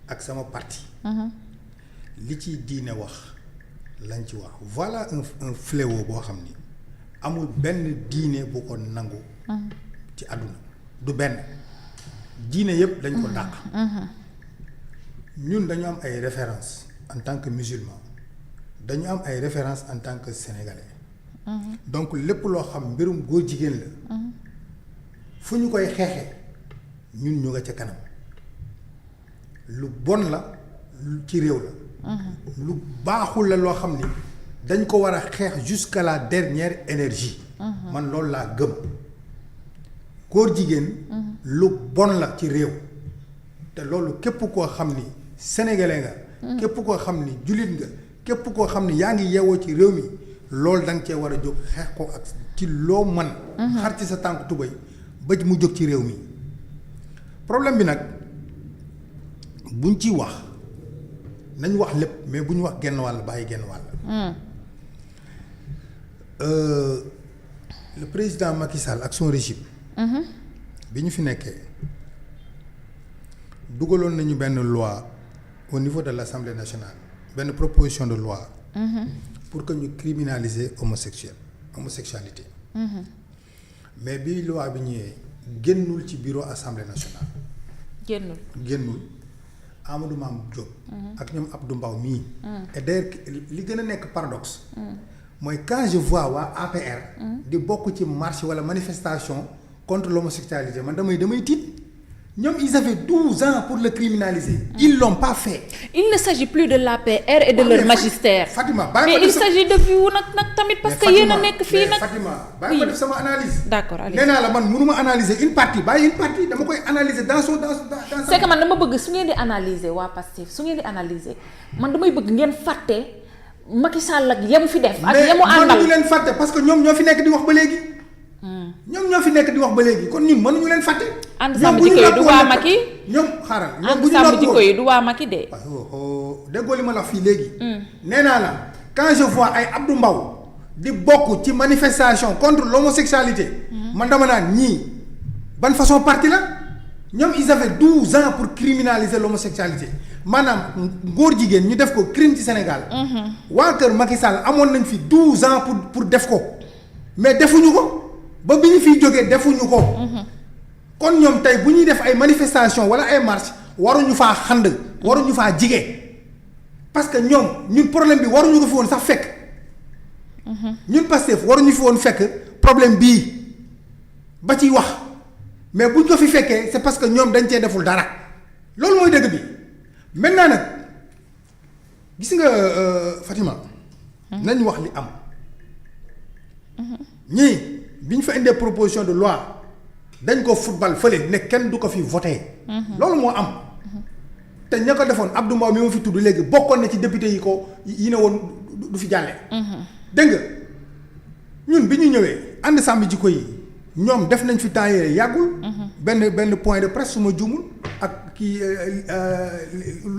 ak sama parti. li ci diine wax lañ ci wax voilà un fléau boo xam ni amul benn diine bu ko nangu. ci àdduna du benn diine yëpp dañ ko dàq. ñun dañu am ay références en tant que musulman dañu am ay références en tant que sénégalais. donc lépp loo xam mbirum góor jigéen la. fu ñu koy xeexee ñun ñu nga ca kanam lu bon la ci réew la. lu baaxul la loo xam ni dañ ko war a xeex jusqu'à la dernière énergie. man loolu laa gëm góor jigéen. lu bon la ci réew. te loolu képp koo xam ni sénégalais nga. képp koo xam ni jullit nga képp koo xam ni yaa ngi yeewoo ci réew mi loolu da nga cee war a jóg xeex ko ak ci loo man xar ci sa tànk tubéy ba mu jóg ci réew mi problème bi nag buñ ci wax nañ wax lépp mais bu ñu wax genn wàll bàyyi genn wàll. Le président Macky Sall ak son régime. bi ñu fi nekkee dugaloon nañu benn loi au niveau de l'Assemblée nationale benn proposition de loi. pour que ñu criminaliser homosexualité. mais bi loi bi ñëwee génnul ci bureau Assemblée nationale. génnul Amadou Mame Diop. ak ñoom Abdou Mbow mii. et d'ailleurs li gën a nekk paradoxe. mooy quand je vois waa APR. di bokk ci marche wala manifestation contre l'homosexualité man damay tiit ñoom ils avaient 12 ans pour le criminaliser. ils l'ont pas fait. il ne s'agit plus de l'APR et de leur magistère. Fatima mais il s'agit de vous nag tamit parce que yéen a nekk fii nag. Fatima bàyyi ma def sama analyse. d'accord allez. nee naa la man mënuma analyser une partie bàyyi une partie dama koy analyser dans c'est que man dama bëgg su ngeen di analyser waa Pastef su ngeen di analyser man damay bëgg ngeen fàtte Macky Sall ak yemu fi def. ak yemu àndal mais mënuñu leen fàtte parce que ñoom ñoo fi nekk di wax ba léegi. ñoom ñoo fi nekk di wax ba léegi kon ñun mënuñu leen fàtte. ànd sàmm jikko yi du waa Macky. ñoom xaaral ñoom ànd bu ñu sàmm jikko yi du waa Macky de. waaw déggoo li ma la wax fii léegi. nee naa la quand je vois ay Abdou Mbow di bokk ci manifestation contre l'homosexualité. man dama naan ñii ban façon parti la ñoom ils avaient 12 ans pour criminaliser l'homosexualité maanaam góor jigéen ñu def ko crime ci Sénégal. waa kër Macky Sall amoon nañ fi 12 ans pour def ko mais defuñu ko. ba bi ñu fiy jógee defuñu ko. kon ñoom tey bu ñuy def ay manifestation wala ay marche waruñu faa xand waruñu faa jige parce que ñoom ñun problème bi waruñu ko fi woon sax fekk. ñun Pastef waruñu fi woon fekk problème bii ba ciy wax mais buñ ko fi fekkee c'est parce que ñoom dañ cee deful dara loolu mooy dëgg bi maintenant nag gis nga Fatima. nañ wax li am. ñii bi ñu fa indee proposition de loi dañ ko football fële ne kenn du ko fi voté. loolu moo am. te ña ko defoon Abdou Mbow mi ma fi tudd léegi bokkoon na ci député yi ne woon du fi jàlle. dégg nga ñun bi ñu ñëwee ànd sàmm jikko yi ñoom def nañ fi temps yii yàggul. benn point de presse su ma juumul ak kii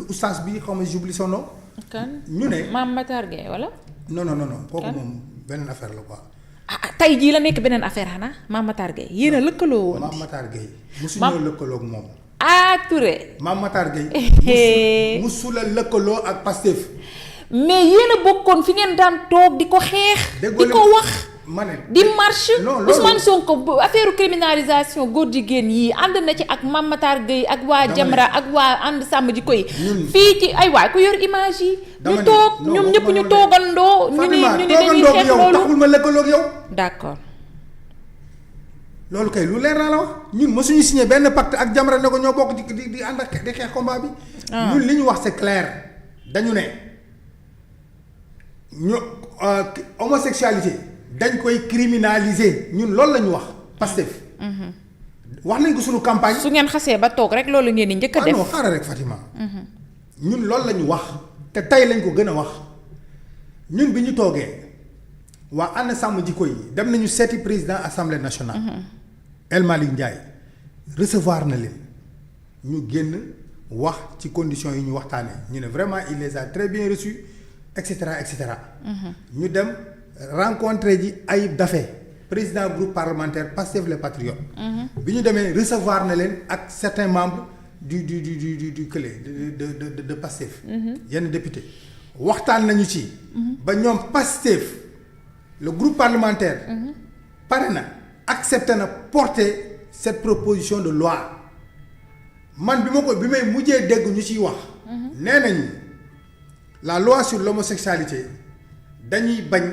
oustaz bi xaw ma j'oublie son nom. kan ñu ne Mame Matar Gueye wala. non kooku moom beneen affaire la quoi. tey jii la nekk beneen affaire xanaa Mame Matar Gueye yéen a lëkkaloo woon. Mame Matar Gueye. musuñoo lëkkaloo ak moom. Touré. Mame Matar Gueye. musula lëkkaloo ak Pastef. mais yéen a bokkoon fi ngeen daan toog di ko xeex. di ko wax. ma ne di marche. non Ousmane Sonko affaire criminalisation góor jigéen yi ànd na ci ak Mame Matar Gueye ak waa Jamra ak waa ànd sàmm jikko yi. fii ci ay waay ku yor image yi. ñu toog ñoom ñëpp ñu toogandoo. ñu ni dañuy xeex loolu taxul ma lëkkaloo ak yow. d'accord. loolu kay lu leer naa la wax ñun mësuñu signé benn pacte ak Jamra ne ko ñoo bokk di ànd ak di xeex combat bi. ñun li ñu wax c'est clair dañu ne ñu homosexualité dañ koy criminaliser ñun loolu la ñu wax Pastef. wax nañ ko suñu campagne. su ngeen xasee ba toog rek loolu ngeen di njëkk a def. non xaaral rek Fatima. ñun loolu la ñu wax te tey lañ ko gën a wax ñun bi ñu toogee waa ànd sàmm jikko yi dem nañu seeti président assemblée nationale. El Malick Ndiaye recevoir na leen ñu génn wax ci conditions yi ñu waxtaanee ñu ne vraiment il les a très bien reçus et cetera et cetera. ñu dem rencontré ji Ayib Daffé président groupe parlementaire Pastef les Patriotes. bi ñu demee recevoir na leen ak certains membres du clé de Pastef. yenn député waxtaan nañu ci. ba ñoom Pastef le groupe parlementaire. pare na accepté na porter cette proposition de loi man bi may mujjee dégg ñu ciy wax. nee nañu la loi sur l'homosexualité dañuy bañ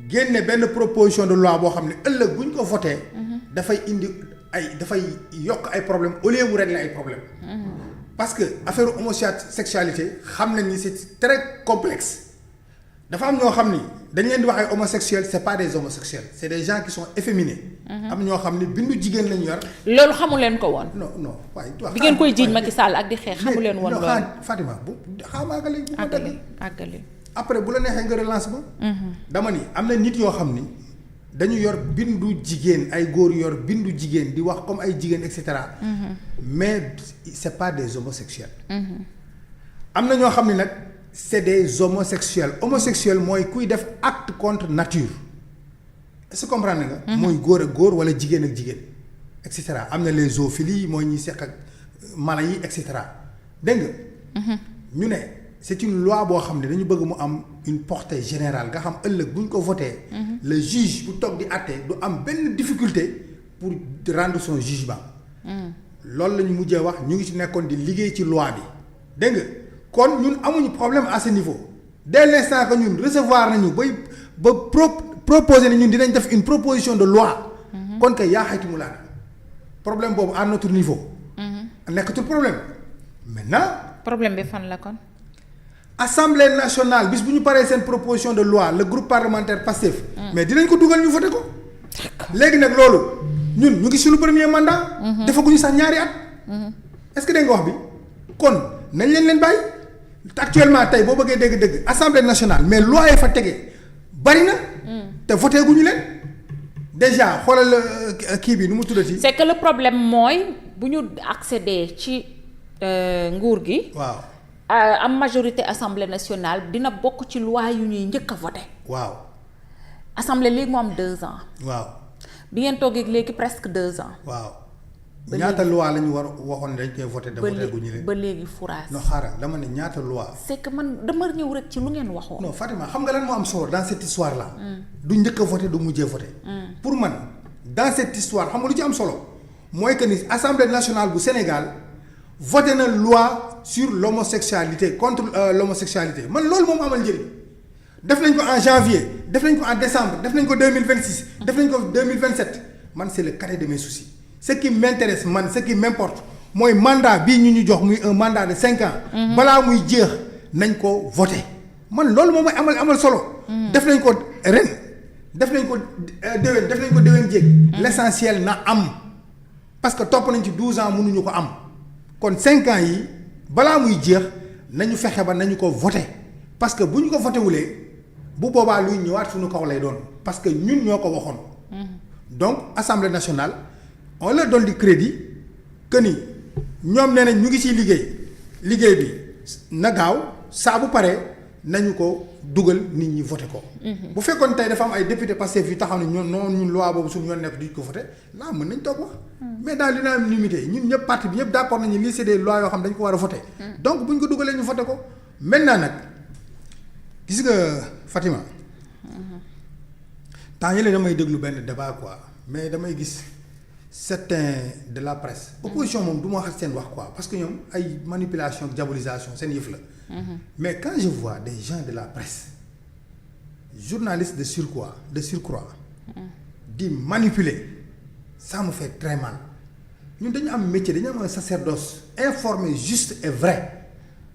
génne benn proposition de loi boo xam ne ëllëg bu ñu ko voté. dafay yokk ay problème au lieu mu régler ay problème parce que affaire homosexualité xam nañ ni c'est très complexe dafa am ñoo xam ni dañ leen di wax ay homosexuels c'est pas des homosexuels c'est des gens qui sont efféminés. am ñoo xam ni bindu jigéen lañu yor. loolu xamu leen ko woon. non waaye. bi ngeen koy jiiñ Macky Sall ak di xeex xamu leen woon loolu. Fatima bu xaamaa léegi. àggale après bu la neexee nga relance ba. dama ni am na nit yoo xam ni dañu yor bindu jigéen ay góor yor bindu jigéen di wax comme ay jigéen et cetera. mais c'est pas des homosexuels. am na ñoo xam ni nag c'est des homosexuels homosexuel mooy kuy def acte contre nature est-ce que comprendre nga. mooy góor ak góor wala jigéen ak jigéen et cetera am na les zoophiles mooy ñi seq ak mala yi et cetera dégg nga. ñu ne c'est une loi boo xam ne dañu bëgg mu am une portée générale nga xam ëllëg bu ñu ko voté. le juge bu toog di àtte du am benn difficulté pour rendre son jugement. loolu la ñu mujjee wax ñu ngi ci nekkoon di liggéey ci loi bi dégg nga kon ñun amuñu problème à ce niveau dès l'instant que ñun recevoir nañu ba proposer ne ñun dinañ def une proposition de loi. kon kay yaa xayti mu laa problème boobu à notre niveau. nekkatul problème maintenant. problème bi fan la kon. Assemblée nationale bis bu ñu paree seen proposition de loi le groupe parlementaire Pastef. mais dinañ ko dugal ñu voté ko. léegi nag loolu ñun ñu ngi suñu premier mandat. defaguñu sax ñaari at. est-ce que dégg nga wax bi kon nañ leen bàyyi actuellement tey boo bëggee dégg-dégg Assemblée nationale mais loi yi fa tegee bari na. te voté guñu leen déjà xoolal kii bi nu mu tuddati. c'est que le problème mooy bu ñu accéder ci nguur gi. waaw. am majorité assemblée nationale dina bokk ci loi yu ñuy njëkk a voté. waaw. assemblée léegi mu am 2 ans. waaw. bi ngeen toogee léegi presque 2 ans. waaw. ñaata loi la ñu war waxoon dañ koy voté. de voté gu ñu leen ba léegi fourage. non xaaral dama ne ñaata loi. c'est que man dama ñëw rek ci lu ngeen waxoon. non Fatima xam nga lan moo am solo dans cette histoire là. du njëkk a voté du mujjee voté. pour man dans cette histoire xam nga lu ci am solo mooy que ni assemblée nationale bu Sénégal voté na loi sur l'homosexualité contre l'homosexualité man loolu moom amal njëriñ def nañ ko en janvier def nañ ko en décembre def nañ ko 2026. def nañ ko 2027 man c'est le cadet de mes soucis. ce qui m'intéresse man ce qui m'importe mooy mandat bii ñu jox muy un mandat de 5 ans. balaa muy jeex nañ ko voté man loolu moom mooy amal solo. def nañ ko ren def nañ ko déwén jéeg. l'essentiel na am parce que topp nañ ci 12 ans mënuñu ko am kon 5 ans yi balaa muy jeex nañu fexe ba nañu ko voté parce que bu ñu ko voté wulee bu boobaa luy ñëwaat suñu kaw lay doon parce que ñun ñoo ko waxoon. donc Assemblée nationale. on leur donne du crédit que ni ñoom nee nañ ñu ngi ciy liggéey bi na gaaw saa bu paree nañu ko dugal nit ñi voté ko. bu fekkoon tey dafa am ay député Pastef yu taxaw ne ñun loi boobu suñu yoon nekk duñ ko voté là mën nañ toog wax. mais dans l'unanimité ñun ñëpp parti bi ñëpp d'accord nañu lii c'est des lois yoo xam dañ ko war a voté. donc bu ñu ko dugalee ñu voté ko maintenant nag gis nga Fatima. temps yële damay déglu benn débat quoi mais damay gis. certains de la presse. opposition moom du ma wax seen wax quoi parce que ñoom ay manipulation diabolisation seen yëf la. mais quand je vois des gens de la presse journalistes de surcroît di manipuler ça me fait très mal ñun dañu am métier dañu am un sacerdoce informer juste et vrai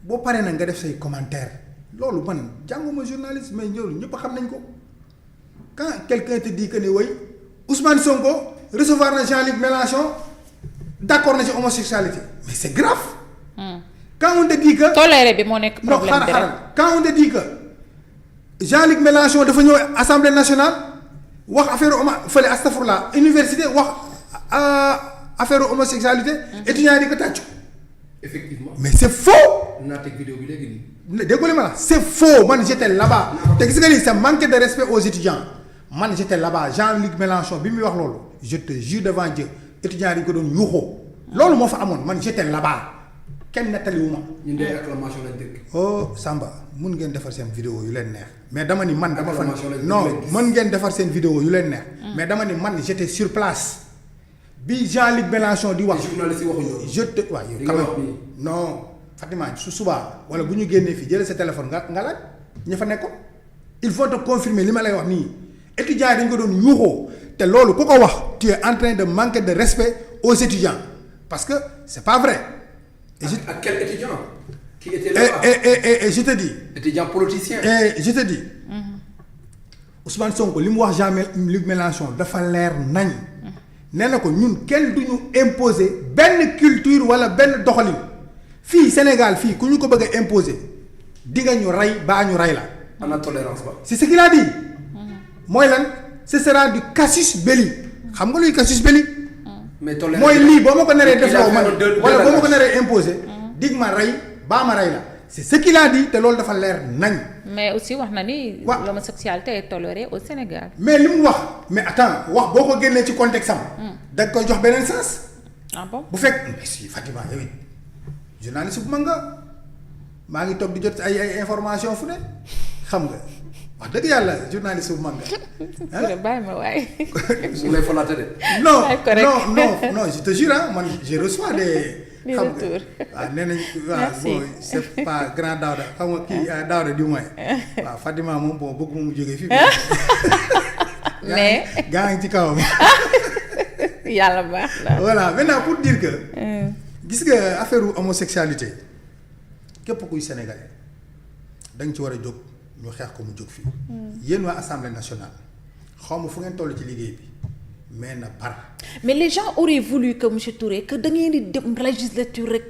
boo paree nag nga def say commentaires loolu man jànguma journaliste mais loolu ñëpp xam nañ ko quand quelqu'un te dit que ne way Ousmane Sonko. recevoir na Jean-Luc Mélenchon d'accord na ci homosexualité mais c'est grave. quand on te dit que. toléré bi moo nekk problème bi rek quand on te dit que Jean-Luc Mélenchon dafa ñëw assemblée nationale wax affaire fële astafurlah université wax affaire homosexualité. étudiants yi di ko tàccu. effectivement mais c'est faux. naa teg vidéo bi léegi nii. déggoo li ma la c'est faux man j'étais là-bas. te gis nga ni c'est manque de respect aux étudiants man j'étais là-bas Jean-Luc Mélenchon bi muy wax loolu. je te jure devant Dieu étudiants yi ko doon yuuxoo loolu moo fa amoon man j'étais là-bas kenn nettaliwuma. ñun de acclamation lañ dégg. oh Samba mun ngeen defar seen vidéo yu leen neex mais dama ni man dama fan Acclamation lañ non dégg. mën ngeen defar seen vidéo yu leen neex. mais dama ni man j'étais sur place bi Jean-Luc Mélenchon di wax. journaliste yi waxuñu loolu. je te waaw yow li quand nga même wax nii. non Fatima su subaa wala bu ñu génnee fii jëlee sa téléphone nga laaj ña fa nekkoon il faut te confirmer li ma lay wax nii étudiants yi dañ ko doon yuuxoo te loolu ku ko wax tu es en train de manquer de respect aux étudiants parce que c'est pas vrai. Et je, ak quel étudiant qui était là-bas. et je te dis. étudiant politicien. et je te dis. Ousmane Sonko li mu wax Jean-Luc Mélenchon dafa leer nañ. nee na ko ñun kenn du ñu imposer benn culture wala benn doxalin fii Sénégal fii ku ñu ko bëgg a imposer di nga ñu rey baa ñu rey la. ana tolérance ba. c'est ce qu'il a dit. mooy lan ce sera du casus belli xam nga luy casus belli. mais tolérance mooy lii boo ma ko naree def il a loo man fait deux wala boo ma ko bagages. naree imposer. dig ma rey baa ma rey la c'est ce qu'il a dit te loolu dafa leer nañ. mais aussi wax na ni. Wa- l'homosexualité est tolérée au Sénégal. mais li mu wax mais attends wax boo ko génnee ci contexte am. da nga koy jox beneen sens. ah bon bu fekk mais si Fatima yow it journaliste bu mag nga maa ngi toog di jot ay information fu ne xam nga wax dëgg yàlla journaliste bu mag nga. Touré bàyyi ma waaye. mu lay falaate de. non Ay, correct. non je te jure ah man je reçois des. Des xam nga retours. waaw nee nañ waaw Merci. bon c'est pas grand Daouda xam nga kii Daouda du moins waaw Fatima moom bon bëgg mu jógee fii. mais gaa ngi ci kawam. yàlla baax na. voilà maintenant pour dire que. gis nga affaire homosexualité képp kuy sénégalais da nga ci war a jóg ñu xeex ko mu jóg fii. yéen waa assemblée nationale xaw ma fu ngeen toll ci liggéey bi mais na par. mais les gens auraient voulu que monsieur Touré que da ngeen di dem législature rek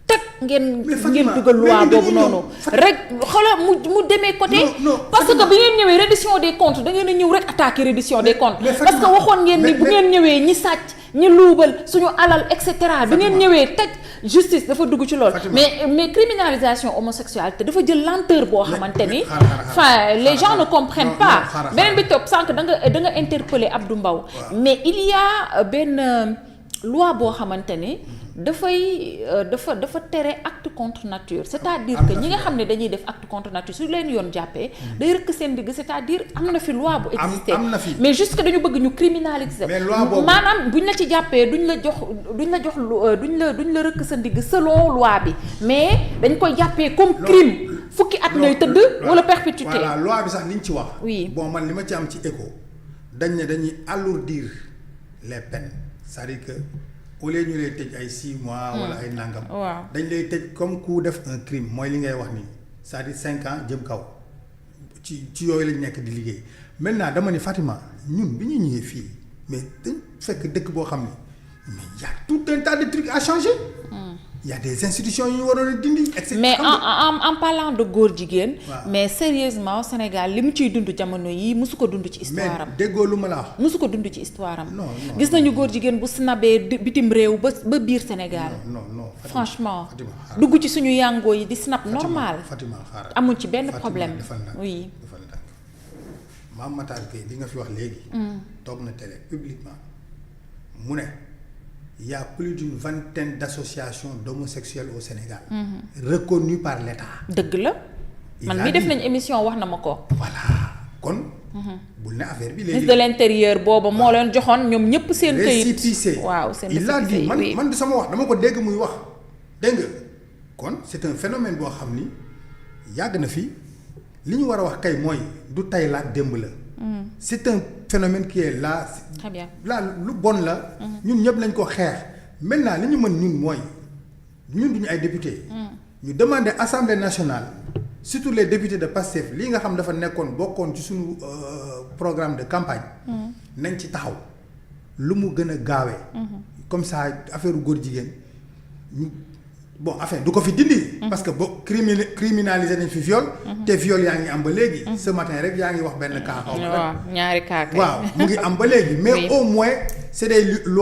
teg ngeen. Mais Fatima, ngeen dugal mais loi ñun boobu dañuy ñëw. noonu. rek xoolal mu demee côté. Non, parce Fatima. que bi ngeen ñëwee reddition des comptes da ngeen a ñëw rek attaquer reddition des comptes. mais parce que Fatima, waxoon ngeen ni bu ngeen ñëwee ñi sàcc ñi luubal suñu alal et cetera. bi ngeen ñëwee teg justice dafa dugg ci loolu. Fatima. mais criminalisation homosexualité dafa jël lenteur boo xamante ni. xaaral. enfin les gens ne comprennent Non, pas. non, xaaral. beneen bi topp sànq da nga interpeller Abdou Mbow. mais il y a benn loi boo xamante ni dafa tere acte contre nature c'est-à-dire am que na ñi fi nga xam ne dañuy def acte contre nature su leen yoon jàppee day rëkk seen digg c'est-à-dire am na fi loi bu existé am na fi. mais juste que dañu bëgg ñu criminaliser Mais loi boobu- maanaam buñ la ci jàppee duñ la jox duñ la rëkk sa ndigg selon loi bi mais dañ koy jàppee comme crime fukki at ngay tëdd wala perpétuité. voilà loi bi sax liñ ci wax. Oui. bon man li ma ci am ci écho dañ ne dañuy alourdir les peines c'est-à-dire que au lieu ñu lay tëj ay 6 mois. wala ay nangam. waaw dañ lay tëj comme ku def un crime mooy li ngay wax nii c'est-à-dire 5 ans jëm kaw ci yooyu lañ nekk di liggéey maintenant dama ni Fatima ñun bi ñu ñëwee fii mais dañ fekk dëkk boo xam ni mais y a tout un tas de trucs à changer. y a des institutions yu ñu waroon a dindi. et cetera. mais Xam nga- en parlant de góor jigéen. Waaw. mais sérieusement Sénégal li mu ciy dund jamono yi musu ko dund ci mais histoire am. déggoo lu ma la wax. musu ko dund ci histoire am. Non, non, gis nañu góor jigéen bu snabee bitim réew ba biir Sénégal. non non Fatima, franchement Fatima, xaaral. dugg ci suñu yàngoo yi di snap Fatima, normal. Fatima xaaral. amul ci benn Fatima, problème. defal ndànk, oui. defal ndànk. Mame Matar Gueye li nga fi wax léegi. toog na télé publiquement mu ne y a plus d'une vingtaine d'associations d'homosexuels au Sénégal. reconnues par l'État. dëgg la Il man a mi def dit. nañ émission wax na ma ko. voilà kon. bul ne affaire bi léegi. ministre de l'intérieur booba moo leen joxoon ñoom ñëpp seen këyit. récépissé waaw seen il a récépissé dit yi, oui. man du sama wax dama ko dégg muy wax dégg nga kon c'est un phénomène boo xam ni yàgg na fi li ñu war a wax kay mooy du tay la ak démb la. c'est un phénomène qui est là. Très bien. là lu bon la. ñun ñëpp nañ ko xeex maintenant li ñu mën ñun mooy ñun duñu ay député. ñu demander assemblée nationale surtout les députés de Pastef lii nga xam dafa nekkoon bokkoon ci suñu programme de campagne. nañ ci taxaw lu mu gën a gaawee. comme ça affaire góor jigéen ñu bon affaire du ko fi dindi. parce que boo criminalisé nañ fi viol. te viol yaa ngi am ba léegi. ce matin rek yaa ngi wax benn cas. waaw ñaari cas kay. waaw mu ngi am ba léegi. mais Oui. au moins c'est des lois.